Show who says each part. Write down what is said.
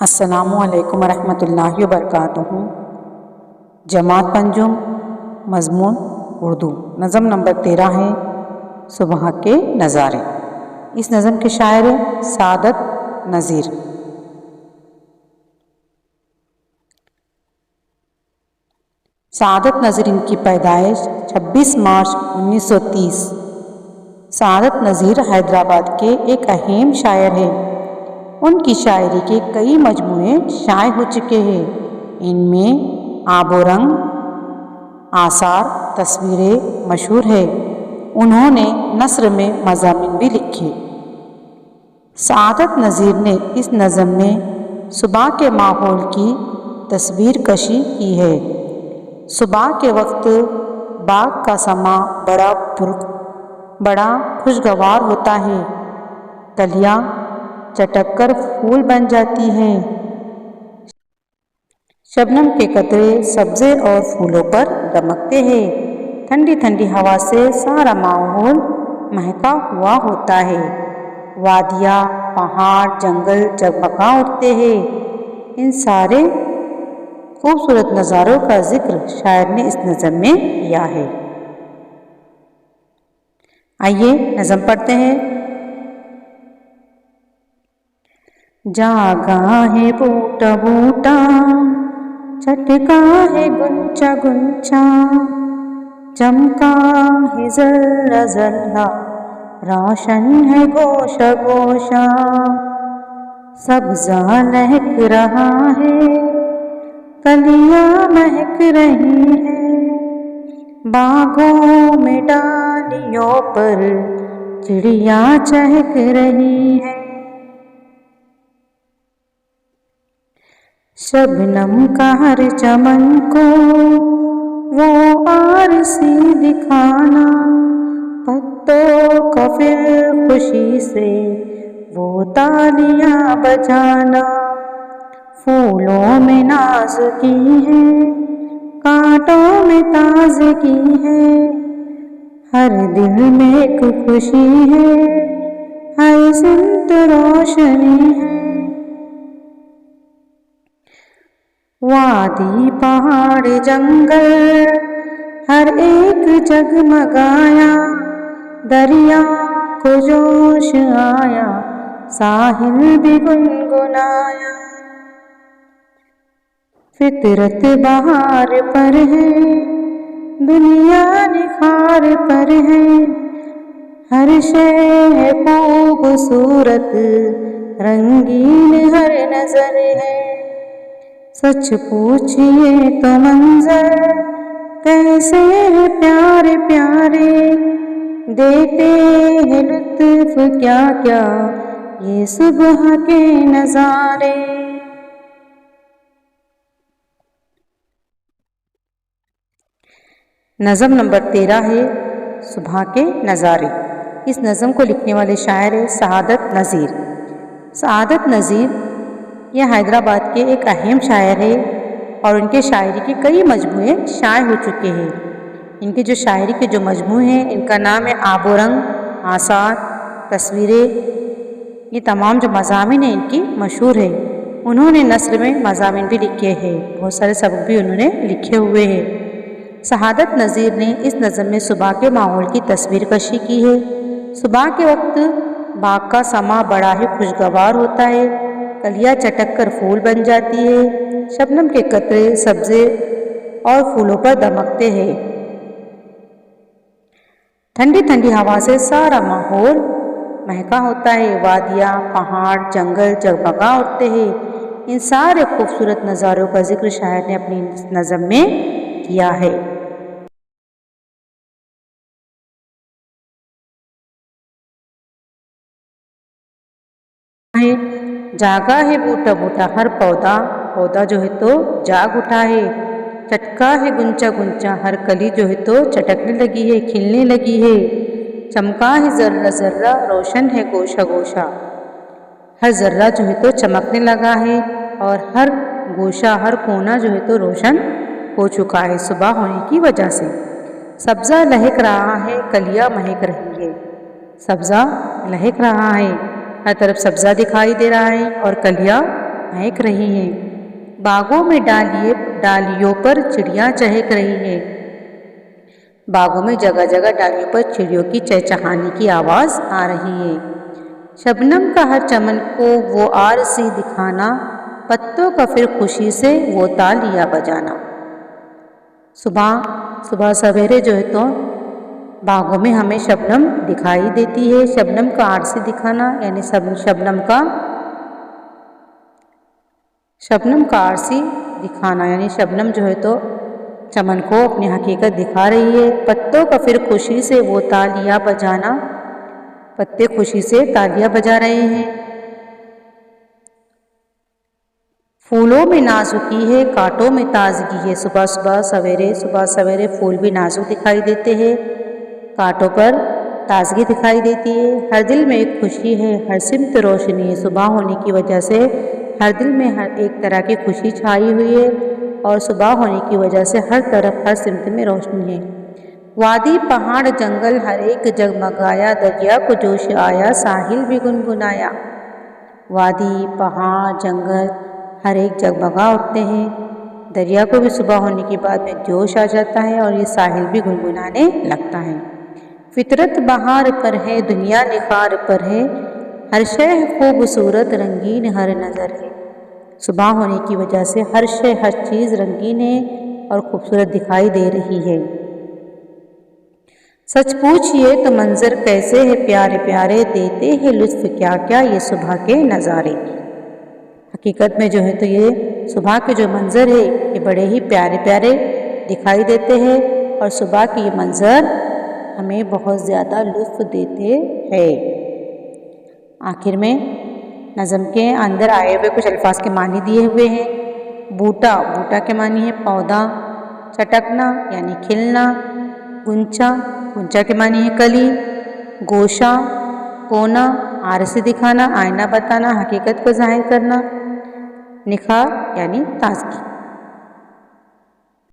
Speaker 1: السلام علیکم ورحمۃ اللہ وبرکاتہ۔ جماعت پنجم، مضمون اردو، نظم نمبر 13 ہے صبح کے نظارے۔ اس نظم کے شاعر سعادت نذیر۔ سعادت نذیر ان کی پیدائش 26 مارچ 1930۔ سعادت نذیر حیدرآباد کے ایک اہم شاعر ہیں۔ ان کی شاعری کے کئی مجموعے شائع ہو چکے ہیں۔ ان میں آب و رنگ، آثار، تصویریں مشہور ہیں۔ انہوں نے نثر میں مضامین بھی لکھے۔ سعادت نذیر نے اس نظم میں صبح کے ماحول کی تصویر کشی کی ہے۔ صبح کے وقت باغ کا سماں بڑا خوشگوار ہوتا ہے۔ کلیاں چٹک کر پھول بن جاتی ہیں۔ شبنم کے قطرے سبزے اور پھولوں پر دمکتے ہیں۔ ٹھنڈی ٹھنڈی ہوا سے سارا ماحول مہکا ہوا ہوتا ہے۔ وادیاں، پہاڑ، جنگل جگمگا اٹھتے ہیں۔ ان سارے خوبصورت نظاروں کا ذکر شاعر نے اس نظم میں کیا ہے۔ آئیے نظم پڑھتے ہیں۔ جاگا ہے بوٹا بوٹا، چٹکا ہے گنچا گنچا، چمکا ہے ذرہ ذرہ، روشن ہے گوشہ گوشہ، سبزہ لہک رہا ہے، کلیاں مہک رہی ہیں، باغوں میں ڈالیوں پر چڑیاں چہک رہی ہیں۔ شبنم کا ہر چمن کو وہ آرسی دکھانا، پتوں کا پھر خوشی سے وہ تالیاں بجانا، پھولوں میں نازکی ہے، کانٹوں میں تازگی ہے، ہر دل میں ایک خوشی ہے، ہر سمت روشنی ہے۔ وادی، پہاڑ، جنگل ہر ایک جگمگایا، دریا کو جوش آیا، ساحل بھی گنگنایا۔ فطرت بہار پر ہے، دنیا نکھار پر ہے، ہر شے ہے خوبصورت، رنگین ہر نظر ہے۔ سچ پوچھئے تو منظر کیسے ہیں پیارے پیارے، دیتے ہیں لطف کیا کیا یہ صبح کے نظارے۔ نظم نمبر 13 ہے صبح کے نظارے۔ اس نظم کو لکھنے والے شاعر ہیں سعادت نذیر۔ سعادت نذیر یہ حیدرآباد کے ایک اہم شاعر ہے اور ان کے شاعری کے کئی مجموعے شائع ہو چکے ہیں۔ ان کے جو شاعری کے جو مجموعے ہیں ان کا نام ہے آب و رنگ، آثار، تصویریں۔ یہ تمام جو مضامین ہیں ان کی مشہور ہے۔ انہوں نے نثر میں مضامین بھی لکھے ہیں، بہت سارے سبق بھی انہوں نے لکھے ہوئے ہیں۔ سعادت نذیر نے اس نظم میں صبح کے ماحول کی تصویر کشی کی ہے۔ صبح کے وقت باغ کا سماں بڑا ہی خوشگوار ہوتا ہے۔ کلیاں چٹک کر پھول بن جاتی ہے۔ شبنم کے قطرے سبزے اور پھولوں پر دمکتے ہیں۔ ٹھنڈی ٹھنڈی ہوا سے سارا ماحول مہکا ہوتا ہے۔ وادیاں، پہاڑ، جنگل جگمگا اٹھتے ہیں۔ ان سارے خوبصورت نظاروں کا ذکر شاعر نے اپنی نظم میں کیا ہے۔ جاگا ہے بوٹا بوٹا، ہر پودا جو ہے تو جاگ اٹھا ہے۔ چٹکا ہے گنچا گنچا، ہر کلی جو ہے تو چٹکنے لگی ہے، کھلنے لگی ہے۔ چمکا ہے ذرہ ذرہ، روشن ہے گوشہ گوشہ، ہر ذرہ جو ہے تو چمکنے لگا ہے اور ہر گوشہ، ہر کونا جو ہے تو روشن ہو چکا ہے صبح ہونے کی وجہ سے۔ سبزہ لہک رہا ہے، کلیاں مہک رہی ہے۔ سبزہ لہک رہا ہے، ہر طرف سبزہ دکھائی دے رہا ہے اور کلیاں مہک رہی ہیں، باغوں میں ڈالیوں پر چڑیاں چہک رہی ہیں، باغوں میں جگہ جگہ ڈالیوں پر چڑیوں کی چہچہانے کی آواز آ رہی ہے۔ شبنم کا ہر چمن کو وہ عارضی دکھانا، پتوں کا پھر خوشی سے وہ تالیاں بجانا۔ صبح سویرے جو ہے تو باغوں میں ہمیں شبنم دکھائی دیتی ہے۔ شبنم کا عارضی دکھانا یعنی شبنم کا عارضی دکھانا یعنی شبنم جو ہے تو چمن کو اپنی حقیقت دکھا رہی ہے۔ پتوں کا پھر خوشی سے وہ تالیاں بجانا، پتے خوشی سے تالیاں بجا رہے ہیں۔ پھولوں میں نازکی ہے، کانٹوں میں تازگی ہے۔ صبح سویرے پھول بھی نازک دکھائی دیتے ہیں، کانٹوں پر تازگی دکھائی دیتی ہے۔ ہر دل میں ایک خوشی ہے، ہر سمت روشنی ہے۔ صبح ہونے کی وجہ سے ہر دل میں ایک طرح کی خوشی چھائی ہوئی ہے اور صبح ہونے کی وجہ سے ہر طرف ہر سمت میں روشنی ہے۔ وادی پہاڑ جنگل ہر ایک جگمگایا، دریا کو جوش آیا ساحل بھی گنگنایا۔ وادی پہاڑ جنگل ہر ایک جگمگا اٹھتے ہیں، دریا کو بھی صبح ہونے کے بعد میں جوش آ جاتا ہے اور یہ ساحل بھی گنگنانے لگتا ہے۔ فطرت بہار پر ہے، دنیا نکھار پر ہے، ہر شے خوبصورت رنگین ہر نظر ہے۔ صبح ہونے کی وجہ سے ہر چیز رنگین ہے اور خوبصورت دکھائی دے رہی ہے۔ سچ پوچھئے تو منظر کیسے ہے پیارے پیارے، دیتے ہیں لطف کیا کیا یہ صبح کے نظارے۔ حقیقت میں جو ہے تو یہ صبح کے جو منظر ہے یہ بڑے ہی پیارے پیارے دکھائی دیتے ہیں اور صبح کے یہ منظر ہمیں بہت زیادہ لطف دیتے ہیں۔ آخر میں نظم کے اندر آئے ہوئے کچھ الفاظ کے معنی دیے ہوئے ہیں۔ بوٹا کے معنی ہے پودا، چٹکنا یعنی کھلنا، گنچا کے معنی ہے کلی، گوشہ کونا، عارضی دکھانا، آئینہ بتانا، حقیقت کو ظاہر کرنا، نکھار یعنی تازگی۔